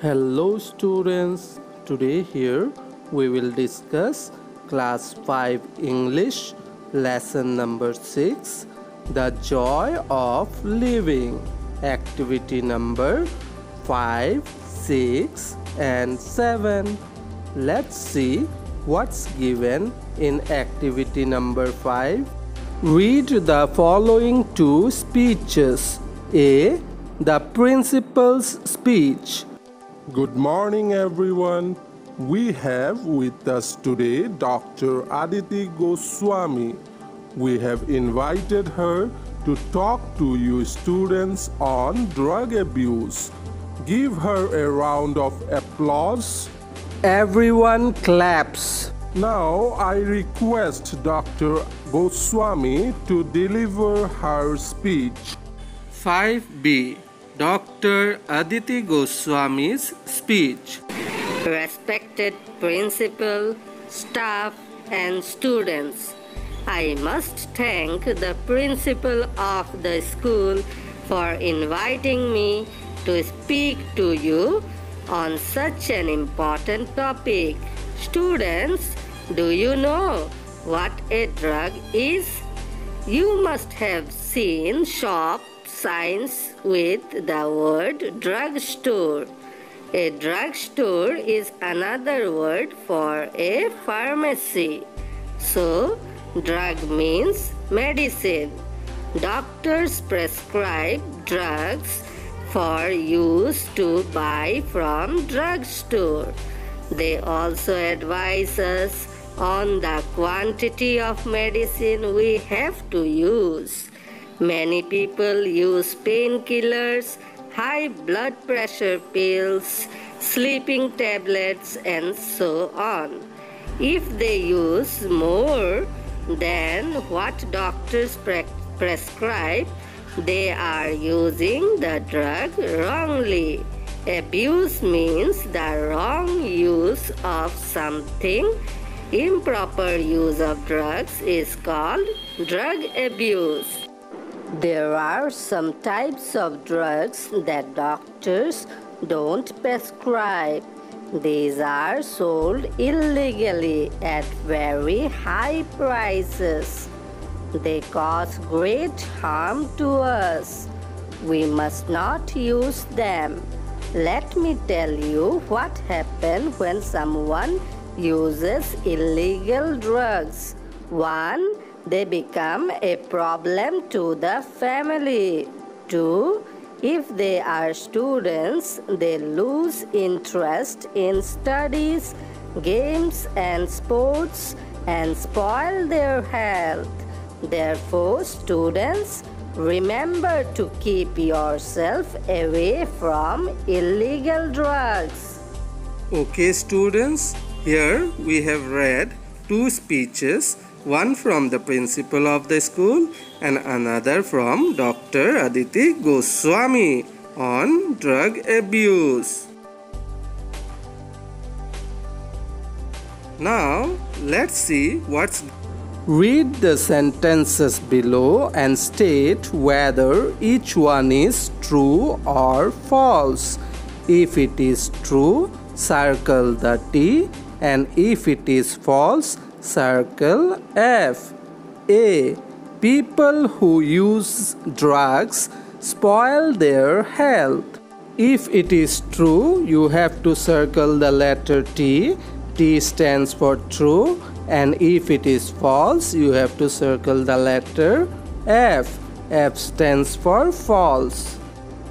Hello students, today here we will discuss class 5 English lesson number 6, the joy of living, activity number 5, 6 and 7. Let's see what's given in activity number 5. Read the following two speeches. A. The principal's speech. Good morning, everyone. We have with us today Dr. Aditi Goswami. We have invited her to talk to you students on drug abuse. Give her a round of applause. Everyone claps. Now I request Dr. Goswami to deliver her speech. 5B. Dr. Aditi Goswami's speech. Respected principal, staff and students, I must thank the principal of the school for inviting me to speak to you on such an important topic. Students, do you know what a drug is? You must have seen shop signs with the word drugstore. A drugstore is another word for a pharmacy. So, drug means medicine. Doctors prescribe drugs for use to buy from drugstore. They also advise us on the quantity of medicine we have to use. Many people use painkillers, high blood pressure pills, sleeping tablets, and so on. If they use more than what doctors prescribe, they are using the drug wrongly. Abuse means the wrong use of something. Improper use of drugs is called drug abuse. There are some types of drugs that doctors don't prescribe. These are sold illegally at very high prices. They cause great harm to us. We must not use them. Let me tell you what happens when someone uses illegal drugs. 1. They become a problem to the family. 2. If they are students, they lose interest in studies, games and sports and spoil their health. Therefore, students, remember to keep yourself away from illegal drugs. Okay students, here we have read two speeches, one from the principal of the school and another from Dr. Aditi Goswami on drug abuse. Now let's see what's. Read the sentences below and state whether each one is true or false. If it is true, circle the T, and if it is false, circle F. A. People who use drugs spoil their health. If it is true, you have to circle the letter T. T stands for true. And if it is false, you have to circle the letter F. F stands for false.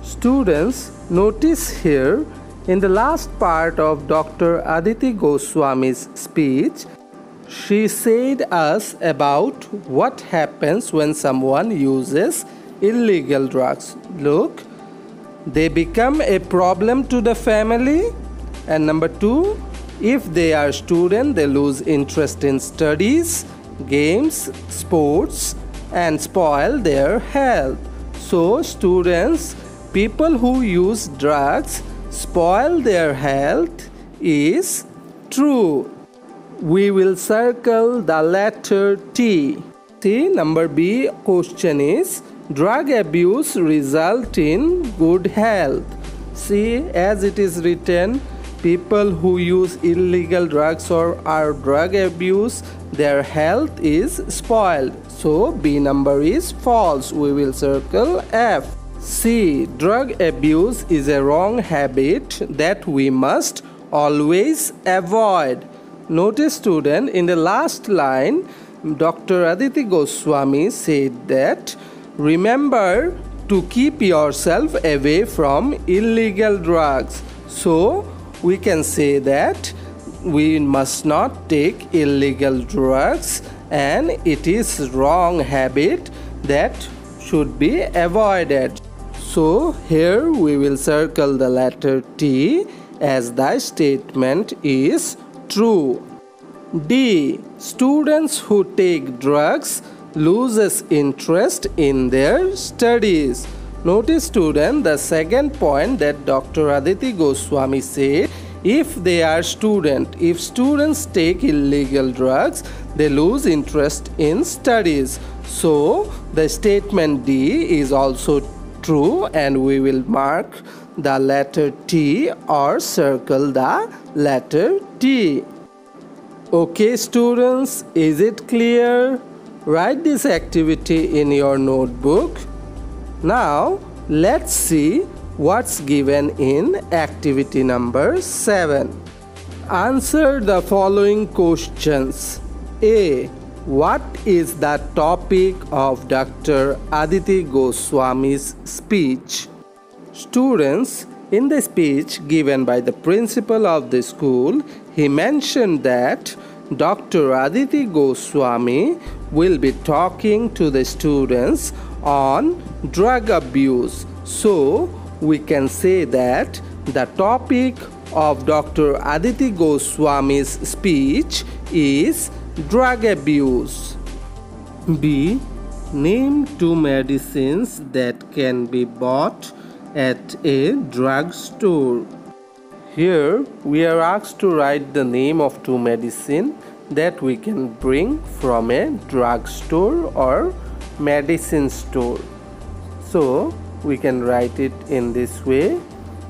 Students, notice here in the last part of Dr. Aditi Goswami's speech, she said us about what happens when someone uses illegal drugs. Look, they become a problem to the family. And number 2, if they are students, they lose interest in studies, games, sports, and spoil their health. So, students, people who use drugs spoil their health is true. We will circle the letter T. See, number B question is, drug abuse result in good health. See, as it is written, people who use illegal drugs or are drug abuse, their health is spoiled. So B number is false. We will circle F. C. Drug abuse is a wrong habit that we must always avoid. Notice, student, in the last line, Dr. Aditi Goswami said that remember to keep yourself away from illegal drugs. So we can say that we must not take illegal drugs, and it is wrong habit that should be avoided. So here we will circle the letter T as the statement is true. D. Students who take drugs loses interest in their studies. Notice, student, the second point that Dr. Aditi Goswami said, if students take illegal drugs, they lose interest in studies. So the statement D is also true, and we will mark the letter T or circle the letter T. Okay, students, is it clear? Write this activity in your notebook. Now, let's see what's given in activity number 7. Answer the following questions. A. What is the topic of Dr. Aditi Goswami's speech? Students, in the speech given by the principal of the school, he mentioned that Dr. Aditi Goswami will be talking to the students on drug abuse. So, we can say that the topic of Dr. Aditi Goswami's speech is drug abuse. B. Name 2 medicines that can be bought at a drug store. Here we are asked to write the name of 2 medicines that we can bring from a drug store or medicine store. So we can write it in this way.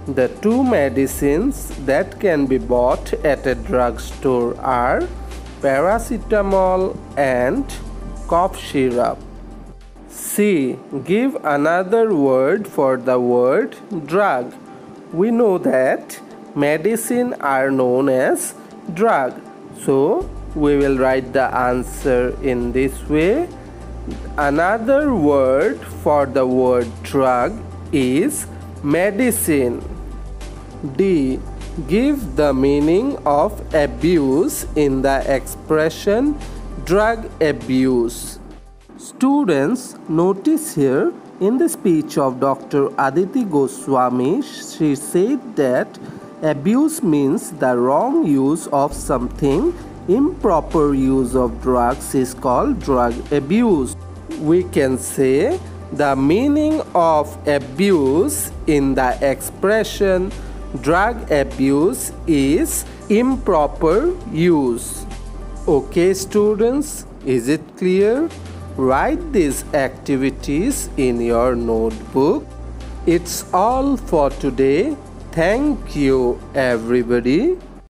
The 2 medicines that can be bought at a drug store are paracetamol and cough syrup. C. Give another word for the word drug. We know that medicine are known as drug. So we will write the answer in this way. Another word for the word drug is medicine. D. Give the meaning of abuse in the expression drug abuse. Students, notice here in the speech of Dr. Aditi Goswami, she said that abuse means the wrong use of something. Improper use of drugs is called drug abuse. We can say the meaning of abuse in the expression drug abuse is improper use. Okay, students, is it clear? Write these activities in your notebook. It's all for today. Thank you, everybody.